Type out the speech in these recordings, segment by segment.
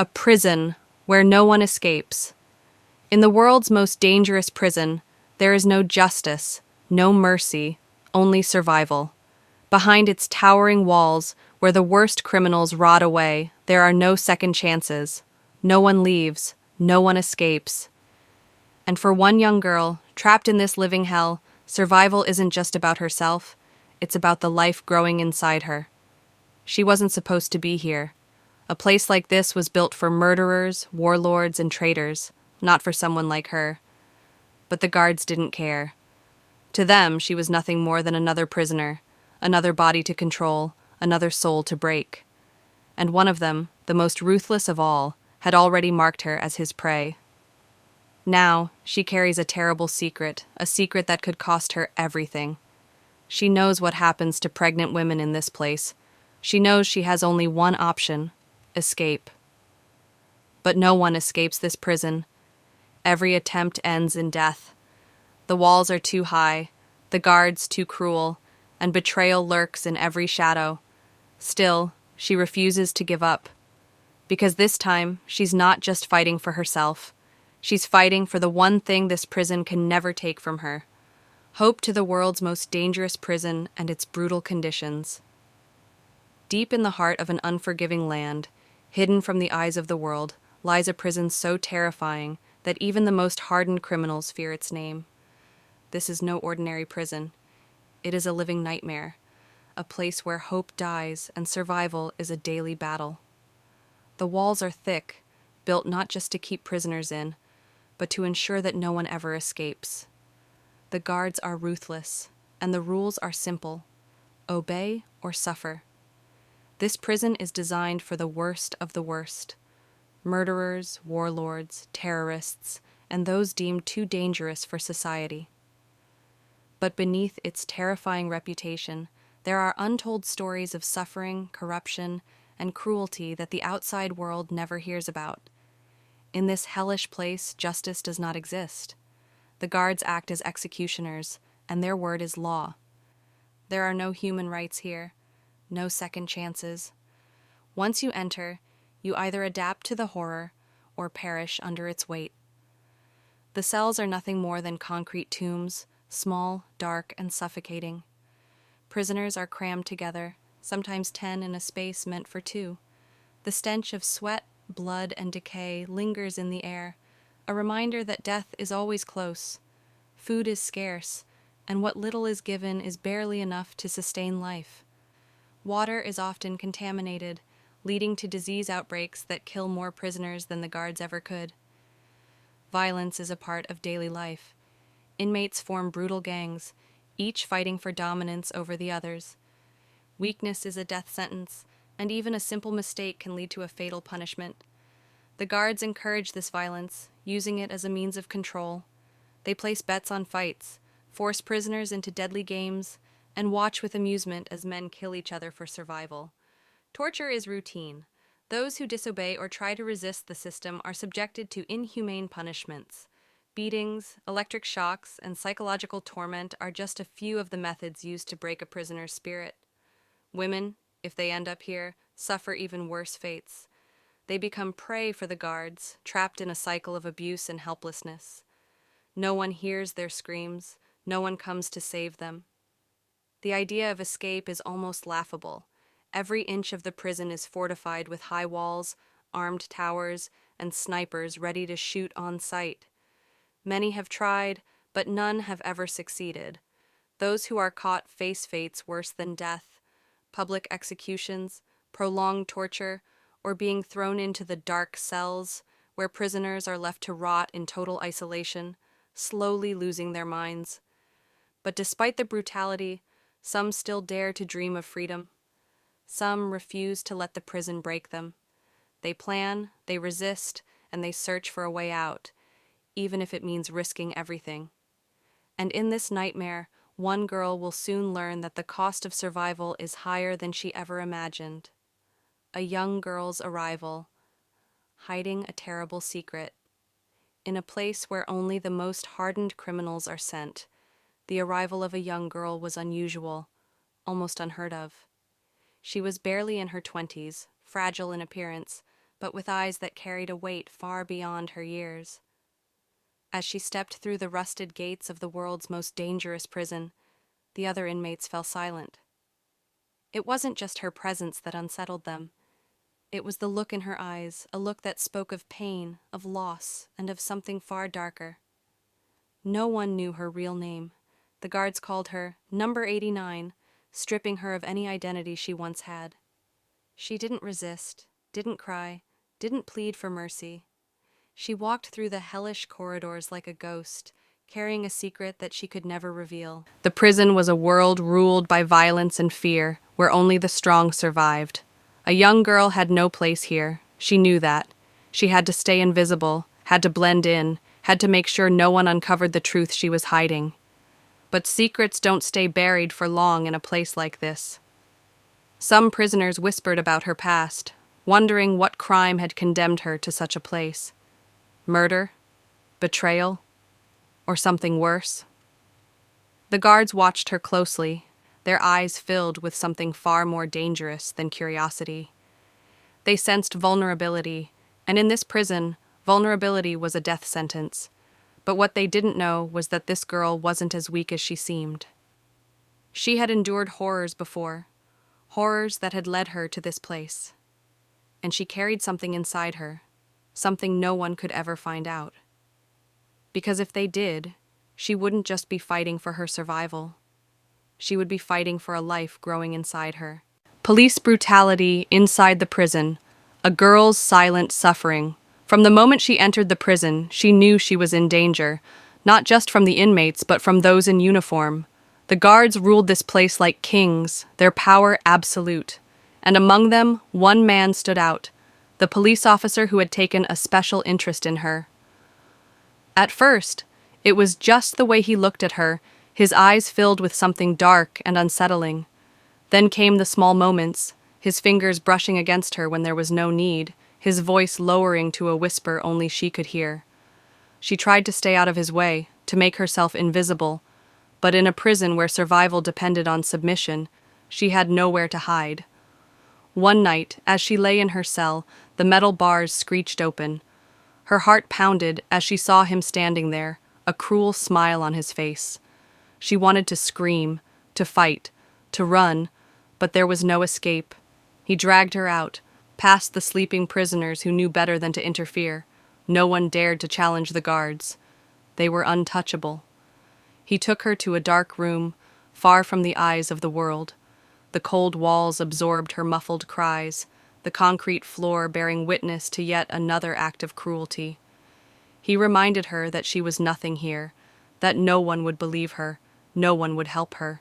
A prison where no one escapes. In the world's most dangerous prison, there is no justice, no mercy, only survival. Behind its towering walls, where the worst criminals rot away, there are no second chances. No one leaves, no one escapes. And for one young girl, trapped in this living hell, survival isn't just about herself, it's about the life growing inside her. She wasn't supposed to be here. A place like this was built for murderers, warlords, and traitors, not for someone like her. But the guards didn't care. To them, she was nothing more than another prisoner, another body to control, another soul to break. And one of them, the most ruthless of all, had already marked her as his prey. Now, she carries a terrible secret, a secret that could cost her everything. She knows what happens to pregnant women in this place. She knows she has only one option: escape. But no one escapes this prison. Every attempt ends in death. The walls are too high, the guards too cruel, and betrayal lurks in every shadow. Still, she refuses to give up. Because this time, she's not just fighting for herself. She's fighting for the one thing this prison can never take from her: hope to the world's most dangerous prison and its brutal conditions. Deep in the heart of an unforgiving land, hidden from the eyes of the world, lies a prison so terrifying that even the most hardened criminals fear its name. This is no ordinary prison. It is a living nightmare, a place where hope dies and survival is a daily battle. The walls are thick, built not just to keep prisoners in, but to ensure that no one ever escapes. The guards are ruthless, and the rules are simple: obey or suffer. This prison is designed for the worst of the worst: murderers, warlords, terrorists, and those deemed too dangerous for society. But beneath its terrifying reputation, there are untold stories of suffering, corruption, and cruelty that the outside world never hears about. In this hellish place, justice does not exist. The guards act as executioners, and their word is law. There are no human rights here, no second chances. Once you enter, you either adapt to the horror or perish under its weight. The cells are nothing more than concrete tombs, small, dark, and suffocating. Prisoners are crammed together, sometimes 10 in a space meant for 2. The stench of sweat, blood, and decay lingers in the air, a reminder that death is always close. Food is scarce, and what little is given is barely enough to sustain life. Water is often contaminated, leading to disease outbreaks that kill more prisoners than the guards ever could. Violence is a part of daily life. Inmates form brutal gangs, each fighting for dominance over the others. Weakness is a death sentence, and even a simple mistake can lead to a fatal punishment. The guards encourage this violence, using it as a means of control. They place bets on fights, force prisoners into deadly games, and watch with amusement as men kill each other for survival. Torture is routine. Those who disobey or try to resist the system are subjected to inhumane punishments. Beatings, electric shocks, and psychological torment are just a few of the methods used to break a prisoner's spirit. Women, if they end up here, suffer even worse fates. They become prey for the guards, trapped in a cycle of abuse and helplessness. No one hears their screams, no one comes to save them. The idea of escape is almost laughable. Every inch of the prison is fortified with high walls, armed towers, and snipers ready to shoot on sight. Many have tried, but none have ever succeeded. Those who are caught face fates worse than death: public executions, prolonged torture, or being thrown into the dark cells, where prisoners are left to rot in total isolation, slowly losing their minds. But despite the brutality, some still dare to dream of freedom. Some refuse to let the prison break them. They plan, they resist, and they search for a way out, even if it means risking everything. And in this nightmare, one girl will soon learn that the cost of survival is higher than she ever imagined. A young girl's arrival, hiding a terrible secret. In a place where only the most hardened criminals are sent, the arrival of a young girl was unusual, almost unheard of. She was barely in her 20s, fragile in appearance, but with eyes that carried a weight far beyond her years. As she stepped through the rusted gates of the world's most dangerous prison, the other inmates fell silent. It wasn't just her presence that unsettled them. It was the look in her eyes, a look that spoke of pain, of loss, and of something far darker. No one knew her real name. The guards called her Number 89, stripping her of any identity she once had. She didn't resist, didn't cry, didn't plead for mercy. She walked through the hellish corridors like a ghost, carrying a secret that she could never reveal. The prison was a world ruled by violence and fear, where only the strong survived. A young girl had no place here. She knew that. She had to stay invisible, had to blend in, had to make sure no one uncovered the truth she was hiding. But secrets don't stay buried for long in a place like this. Some prisoners whispered about her past, wondering what crime had condemned her to such a place. Murder? Betrayal? Or something worse? The guards watched her closely, their eyes filled with something far more dangerous than curiosity. They sensed vulnerability, and in this prison, vulnerability was a death sentence. But what they didn't know was that this girl wasn't as weak as she seemed. She had endured horrors before, horrors that had led her to this place. And she carried something inside her, something no one could ever find out. Because if they did, she wouldn't just be fighting for her survival. She would be fighting for a life growing inside her. Police brutality inside the prison, a girl's silent suffering. From the moment she entered the prison, she knew she was in danger, not just from the inmates, but from those in uniform. The guards ruled this place like kings, their power absolute. And among them, one man stood out, the police officer who had taken a special interest in her. At first, it was just the way he looked at her, his eyes filled with something dark and unsettling. Then came the small moments, his fingers brushing against her when there was no need, his voice lowering to a whisper only she could hear. She tried to stay out of his way, to make herself invisible, but in a prison where survival depended on submission, she had nowhere to hide. One night, as she lay in her cell, the metal bars screeched open. Her heart pounded as she saw him standing there, a cruel smile on his face. She wanted to scream, to fight, to run, but there was no escape. He dragged her out, past the sleeping prisoners who knew better than to interfere. No one dared to challenge the guards. They were untouchable. He took her to a dark room, far from the eyes of the world. The cold walls absorbed her muffled cries, the concrete floor bearing witness to yet another act of cruelty. He reminded her that she was nothing here, that no one would believe her, no one would help her.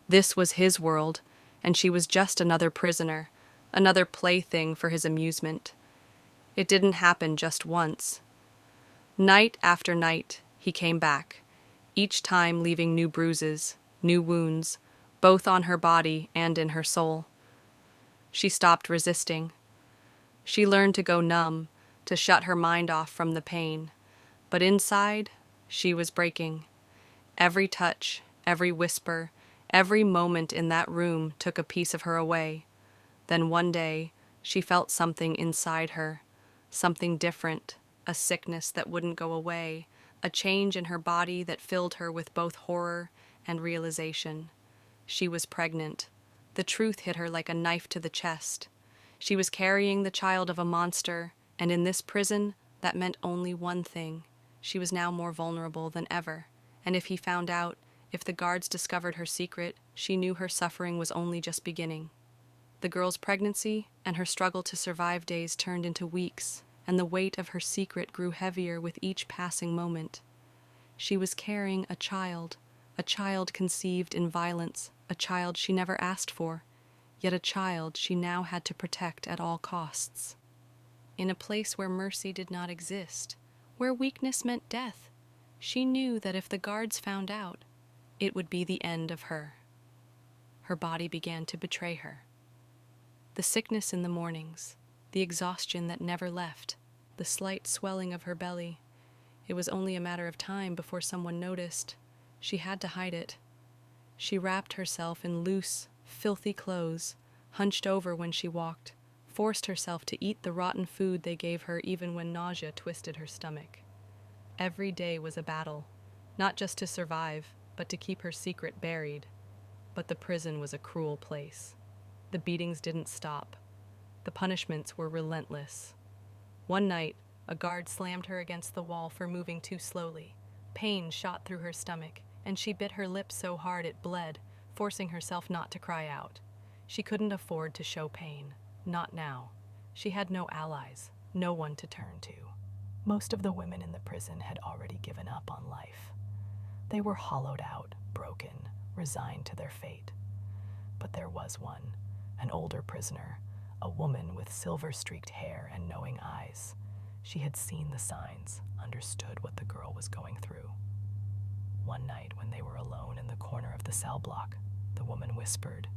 This was his world, and she was just another prisoner, another plaything for his amusement. It didn't happen just once. Night after night, he came back, each time leaving new bruises, new wounds, both on her body and in her soul. She stopped resisting. She learned to go numb, to shut her mind off from the pain. But inside, she was breaking. Every touch, every whisper, every moment in that room took a piece of her away. Then one day, she felt something inside her, something different, a sickness that wouldn't go away, a change in her body that filled her with both horror and realization. She was pregnant. The truth hit her like a knife to the chest. She was carrying the child of a monster, and in this prison, that meant only one thing. She was now more vulnerable than ever, and if he found out, if the guards discovered her secret, she knew her suffering was only just beginning. The girl's pregnancy and her struggle to survive days turned into weeks, and the weight of her secret grew heavier with each passing moment. She was carrying a child conceived in violence, a child she never asked for, yet a child she now had to protect at all costs. In a place where mercy did not exist, where weakness meant death, she knew that if the guards found out, it would be the end of her. Her body began to betray her. The sickness in the mornings, the exhaustion that never left, the slight swelling of her belly. It was only a matter of time before someone noticed. She had to hide it. She wrapped herself in loose, filthy clothes, hunched over when she walked, forced herself to eat the rotten food they gave her even when nausea twisted her stomach. Every day was a battle, not just to survive, but to keep her secret buried. But the prison was a cruel place. The beatings didn't stop. The punishments were relentless. One night, a guard slammed her against the wall for moving too slowly. Pain shot through her stomach, and she bit her lip so hard it bled, forcing herself not to cry out. She couldn't afford to show pain. Not now. She had no allies, no one to turn to. Most of the women in the prison had already given up on life. They were hollowed out, broken, resigned to their fate. But there was one, an older prisoner, a woman with silver-streaked hair and knowing eyes. She had seen the signs, understood what the girl was going through. One night when they were alone in the corner of the cell block, the woman whispered,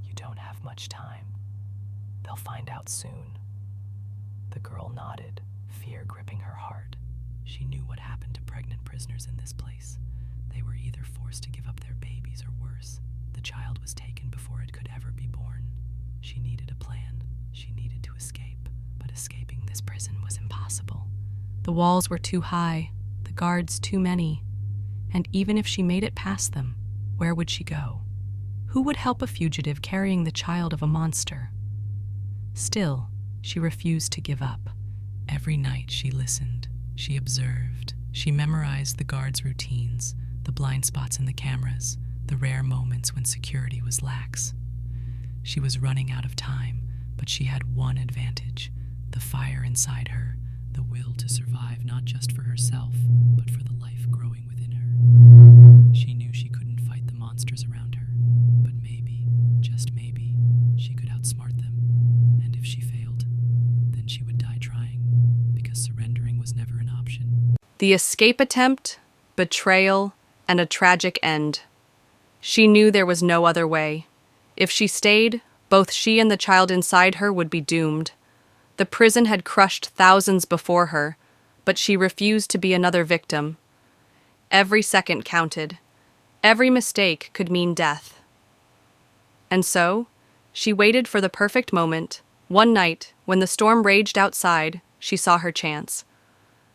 "You don't have much time. They'll find out soon." The girl nodded, fear gripping her heart. She knew what happened to pregnant prisoners in this place. They were either forced to give up their babies or worse. The child was taken before it could ever be born. She needed a plan. She needed to escape, but escaping this prison was impossible. The walls were too high, the guards too many. And even if she made it past them, where would she go? Who would help a fugitive carrying the child of a monster? Still, she refused to give up. Every night she listened, she observed, she memorized the guards' routines, the blind spots in the cameras, the rare moments when security was lax. She was running out of time, but she had one advantage: the fire inside her, the will to survive not just for herself, but for the life growing within her. She knew she couldn't fight the monsters around her, but maybe, just maybe, she could outsmart them. And if she failed, then she would die trying, because surrendering was never an option. The escape attempt, betrayal, and a tragic end. She knew there was no other way. If she stayed, both she and the child inside her would be doomed. The prison had crushed thousands before her, but she refused to be another victim. Every second counted. Every mistake could mean death. And so, she waited for the perfect moment. One night, when the storm raged outside, she saw her chance.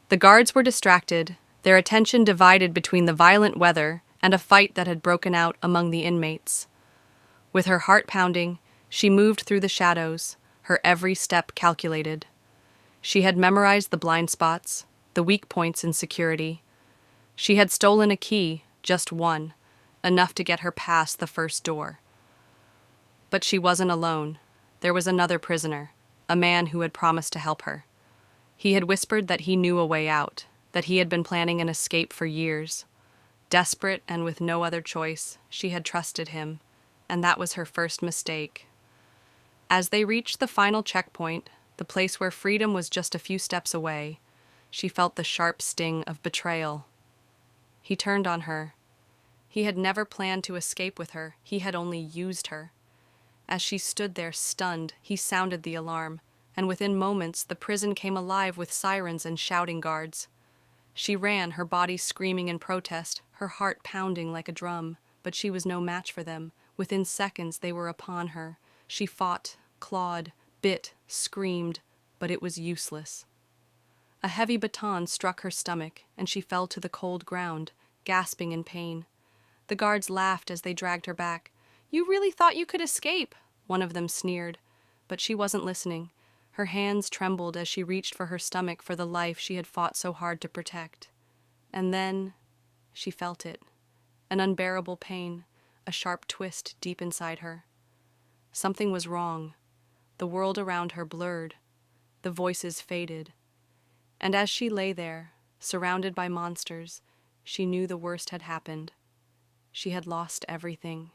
The guards were distracted, their attention divided between the violent weather and a fight that had broken out among the inmates. With her heart pounding, she moved through the shadows, her every step calculated. She had memorized the blind spots, the weak points in security. She had stolen a key, just one, enough to get her past the first door. But she wasn't alone. There was another prisoner, a man who had promised to help her. He had whispered that he knew a way out, that he had been planning an escape for years. Desperate and with no other choice, she had trusted him, and that was her first mistake. As they reached the final checkpoint, the place where freedom was just a few steps away, she felt the sharp sting of betrayal. He turned on her. He had never planned to escape with her, he had only used her. As she stood there stunned, he sounded the alarm, and within moments the prison came alive with sirens and shouting guards. She ran, her body screaming in protest, her heart pounding like a drum, but she was no match for them. Within seconds they were upon her. She fought, clawed, bit, screamed, but it was useless. A heavy baton struck her stomach, and she fell to the cold ground, gasping in pain. The guards laughed as they dragged her back. "You really thought you could escape," one of them sneered, but she wasn't listening. Her hands trembled as she reached for her stomach for the life she had fought so hard to protect. And then she felt it, an unbearable pain, a sharp twist deep inside her. Something was wrong. The world around her blurred. The voices faded. And as she lay there, surrounded by monsters, she knew the worst had happened. She had lost everything.